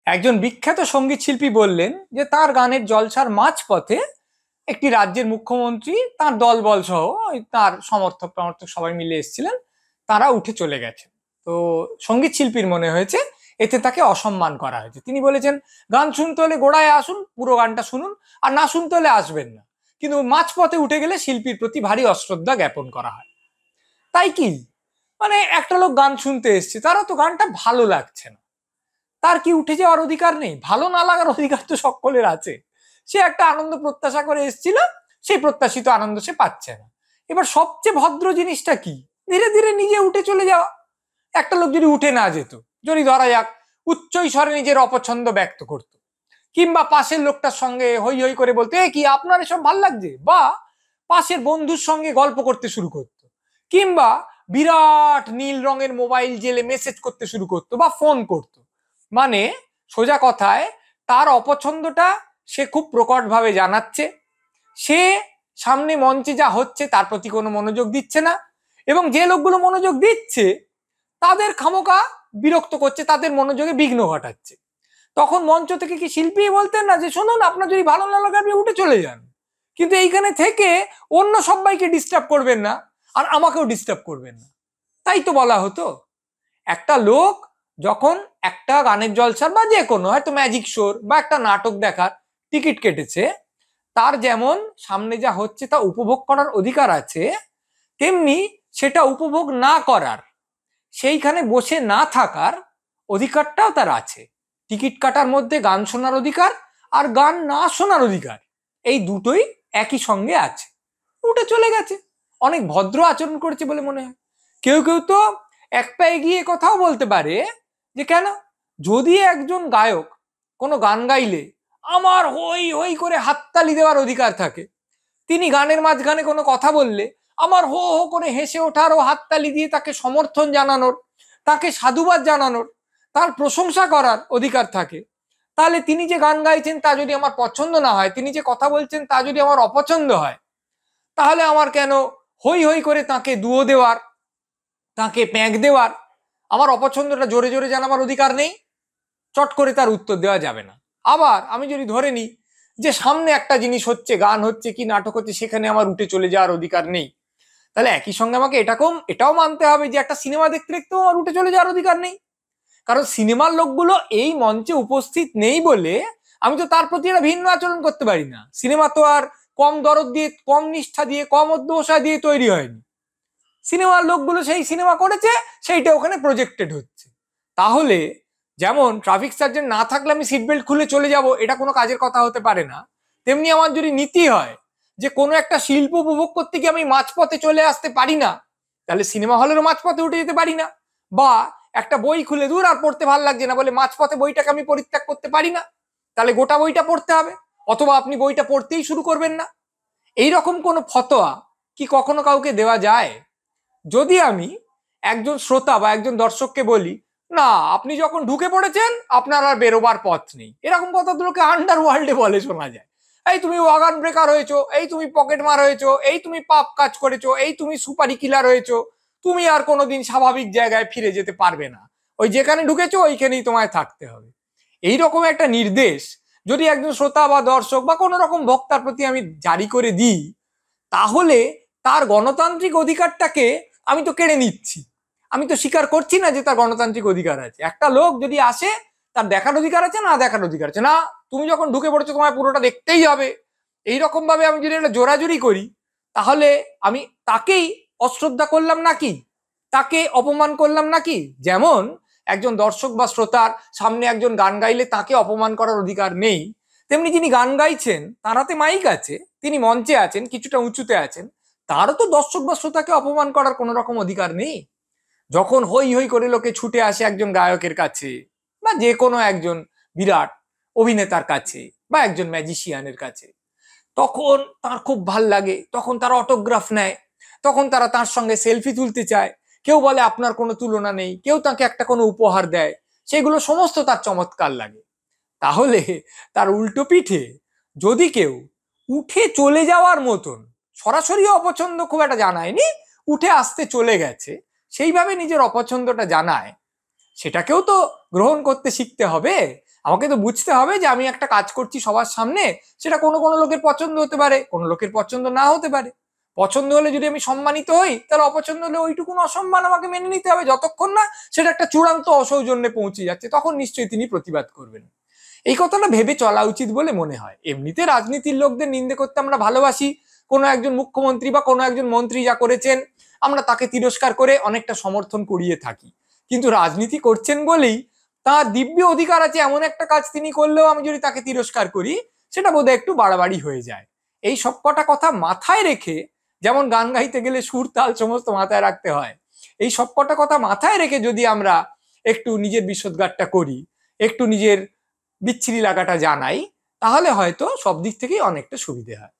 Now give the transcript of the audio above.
একজন বিখ্যাত সঙ্গীত শিল্পী বললেন যে তার গানের জলসার মাঝপথে একটি রাজ্যের মুখ্যমন্ত্রী তার দলবল সহ তার সমর্থক টমর্থক সবাই মিলে এসেছিলেন। তারা উঠে চলে গেছে। তো সঙ্গীত শিল্পীর মনে হয়েছে এতে তাকে অসম্মান করা হয়েছে। তিনি বলেছেন, গান শুনতে হলে গোড়ায় আসুন, পুরো গানটা শুনুন, আর না শুনতে হলে আসবেন না। কিন্তু মাঝপথে উঠে গেলে শিল্পীর প্রতি ভারী অশ্রদ্ধা জ্ঞাপন করা হয়। তাই কি, মানে একটা লোক গান শুনতে এসছে, তারা তো গানটা ভালো লাগছে না, তার কি উঠে যাওয়ার অধিকার নেই? ভালো না লাগার অধিকার তো সকলের আছে। সে একটা আনন্দ প্রত্যাশা করে এসেছিল, সেই প্রত্যাশিত আনন্দ সে পাচ্ছে না। এবার সবচেয়ে ভদ্র জিনিসটা কি? ধীরে ধীরে নিজে উঠে চলে যাওয়া। একটা লোক যদি উঠে না যেত, যদি ধরা যাক উচ্চ স্বরে নিজের অপছন্দ ব্যক্ত করত, কিংবা পাশের লোকটার সঙ্গে হই হই করে বলতো এ কি আপনার এসব ভাল লাগছে, বা পাশের বন্ধুর সঙ্গে গল্প করতে শুরু করত, কিংবা বিরাট নীল রঙের মোবাইল জেলে মেসেজ করতে শুরু করতো বা ফোন করতো, মানে সোজা কথায় তার অপছন্দটা সে খুব প্রকটভাবে জানাচ্ছে। সে সামনে মঞ্চে যা হচ্ছে তার প্রতি কোনো মনোযোগ দিচ্ছে না, এবং যে লোকগুলো মনোযোগ দিচ্ছে তাদের খামোকা বিরক্ত করছে, তাদের মনোযোগে বিঘ্ন ঘটাচ্ছে। তখন মঞ্চ থেকে কি শিল্পী বলতেন না যে শুনুন, আপনার যদি ভালো না লাগে আপনি উঠে চলে যান, কিন্তু এইখানে থেকে অন্য সবাইকে ডিস্টার্ব করবেন না, আর আমাকেও ডিস্টার্ব করবেন না। তাই তো বলা হতো। একটা লোক যখন একটা গানের জলসার বা যে কোনো হয়তো ম্যাজিক শোর বা একটা নাটক দেখার টিকিট কেটেছে, তার যেমন সামনে যা হচ্ছে তা উপভোগ করার অধিকার আছে, তেমনি সেটা উপভোগ না করার, সেইখানে বসে না থাকার অধিকারটাও তার আছে। টিকিট কাটার মধ্যে গান শোনার অধিকার আর গান না শোনার অধিকার, এই দুটোই একই সঙ্গে আছে। উঠে চলে গেছে, অনেক ভদ্র আচরণ করেছে বলে মনে হয়। কেউ কেউ তো এক পা এগিয়ে কথাও বলতে পারে যে কেন, যদি একজন গায়ক কোনো গান গাইলে আমার হই হই করে হাততালি দেওয়ার অধিকার থাকে, তিনি গানের মাঝখানে কোনো কথা বললে আমার হো হো করে হেসে ওঠার ও হাততালি দিয়ে তাকে সমর্থন জানানোর, তাকে সাধুবাদ জানানোর, তার প্রশংসা করার অধিকার থাকে, তাহলে তিনি যে গান গাইছেন তা যদি আমার পছন্দ না হয়, তিনি যে কথা বলছেন তা যদি আমার অপছন্দ হয়, তাহলে আমার কেন হই হই করে তাকে দুয়ো দেওয়ার, তাকে প্যাঁক দেওয়ার, আমার অপছন্দটা জোরে জোরে জানাবার অধিকার নেই? চট করে তার উত্তর দেওয়া যাবে না। আবার আমি যদি ধরে নিই যে সামনে একটা জিনিস হচ্ছে, গান হচ্ছে কি নাটক হচ্ছে, সেখানে আমার উঠে চলে যাওয়ার অধিকার নেই, তাহলে একই সঙ্গে আমাকে এটাও মানতে হবে যে একটা সিনেমা দেখতে দেখতেও আমার উঠে চলে যাওয়ার অধিকার নেই। কারণ সিনেমার লোকগুলো এই মঞ্চে উপস্থিত নেই বলে আমি তো তার প্রতি একটা ভিন্ন আচরণ করতে পারি না। সিনেমা তো আর কম দরদ দিয়ে, কম নিষ্ঠা দিয়ে, কম অধ্যবসায় দিয়ে তৈরি হয়নি। সিনেমার লোকগুলো সেই সিনেমা করেছে, সেইটা ওখানে প্রজেক্টেড হচ্ছে। তাহলে যেমন ট্রাফিক সার্জেন্ট না থাকলে আমি সিট বেল্ট খুলে চলে যাব, এটা কোনো কাজের কথা হতে পারে না, তেমনি আমার যদি নীতি হয় যে কোনো একটা শিল্প উপভোগ করতে গিয়ে আমি মাঝপথে চলে আসতে পারি না, তাহলে সিনেমা হলেরও মাঝপথে উঠে যেতে পারি না। বা একটা বই খুলে দূর আর পড়তে ভালো লাগছে না বলে মাঝপথে বইটাকে আমি পরিত্যাগ করতে পারি না, তাহলে গোটা বইটা পড়তে হবে, অথবা আপনি বইটা পড়তেই শুরু করবেন না। এইরকম কোনো ফতোয়া কি কখনো কাউকে দেওয়া যায়? যদি আমি একজন শ্রোতা বা একজন দর্শককে বলি না আপনি যখন ঢুকে পড়েছেন আপনার আর বেরোবার পথ নেই, এরকম কথাগুলোকে আন্ডার ওয়ার্ল্ডে বলে শোনা যায়। এই তুমি ওয়াগান ব্রেকার হয়েছো, এই তুমি পকেট মার হয়েছো, এই তুমি পাপ কাজ করেছো, এই তুমি সুপারি কিলার হয়েছো, তুমি আর কোনোদিন স্বাভাবিক জায়গায় ফিরে যেতে পারবে না, ওই যেখানে ঢুকেছো ওইখানেই তোমায় থাকতে হবে। এইরকম একটা নির্দেশ যদি একজন শ্রোতা বা দর্শক বা কোনো রকম বক্তার প্রতি আমি জারি করে দিই, তাহলে তার গণতান্ত্রিক অধিকারটাকে আমি তো কেড়ে নিচ্ছি। আমি তো স্বীকার করছি না যে তার গণতান্ত্রিক অধিকার আছে। একটা লোক যদি আসে, তার দেখার অধিকার আছে না দেখার অধিকার আছে না, তুমি যখন ঢুকে পড়েছো তোমায় পুরোটা দেখতেই হবে, এইরকম ভাবে আমি যদি একটা জোরাজুরি করি, তাহলে আমি তাকেই অশ্রদ্ধা করলাম নাকি, তাকে অপমান করলাম নাকি? যেমন একজন দর্শক বা শ্রোতার সামনে একজন গান গাইলে তাকে অপমান করার অধিকার নেই, তেমনি যিনি গান গাইছেন তার হাতে মাইক আছে, তিনি মঞ্চে আছেন, কিছুটা উঁচুতে আছেন, তারও তো দর্শক বা শ্রোতাকে অপমান করার কোনো রকম অধিকার নেই। যখন হই হই করে লোকে ছুটে আসে একজন গায়কের কাছে, বা যে কোনো একজন বিরাট অভিনেতার কাছে, বা একজন ম্যাজিশিয়ানের কাছে, তখন তার খুব ভাল লাগে, তখন তারা অটোগ্রাফ নেয়, তখন তারা তার সঙ্গে সেলফি তুলতে চায়, কেউ বলে আপনার কোনো তুলনা নেই, কেউ তাকে একটা কোনো উপহার দেয়, সেগুলো সমস্ত তার চমৎকার লাগে। তাহলে তার উল্টো পিঠে যদি কেউ উঠে চলে যাওয়ার মতন, সরাসরি অপছন্দ খুব একটা জানায়নি, উঠে আসতে চলে গেছে, সেইভাবে নিজের অপছন্দটা জানায়, সেটাকেও তো গ্রহণ করতে শিখতে হবে। আমাকে তো বুঝতে হবে যে আমি একটা কাজ করছি সবার সামনে, সেটা কোনো কোনো লোকের পছন্দ হতে পারে, কোনো লোকের পছন্দ না হতে পারে। পছন্দ হলে যদি আমি সম্মানিত হই, তাহলে অপছন্দ হলে ওইটুকুন অসম্মান আমাকে মেনে নিতে হবে, যতক্ষণ না সেটা একটা চূড়ান্ত অসৌজন্যে পৌঁছে যাচ্ছে, তখন নিশ্চয়ই তিনি প্রতিবাদ করবেন। এই কথাটা ভেবে চলা উচিত বলে মনে হয়। এমনিতে রাজনীতির লোকদের নিন্দে করতে আমরা ভালোবাসি। কোনো একজন মুখ্যমন্ত্রী বা কোনো একজন মন্ত্রী যা করেছেন, আমরা তাকে তিরস্কার করে অনেকটা সমর্থন করিয়ে থাকি। কিন্তু রাজনীতি করছেন বলেই তার দিব্য অধিকার আছে এমন একটা কাজ তিনি করলেও আমি যদি তাকে তিরস্কার করি, সেটা বোধহয় একটু বাড়াবাড়ি হয়ে যায়। এই সব কটা কথা মাথায় রেখে, যেমন গান গাইতে গেলে সুর তাল সমস্ত মাথায় রাখতে হয়, এই সব কটা কথা মাথায় রেখে যদি আমরা একটু নিজের বিশোধগারটা করি, একটু নিজের বিচ্ছিরি লাগাটা জানাই, তাহলে হয়তো সব দিক থেকেই অনেকটা সুবিধে হয়।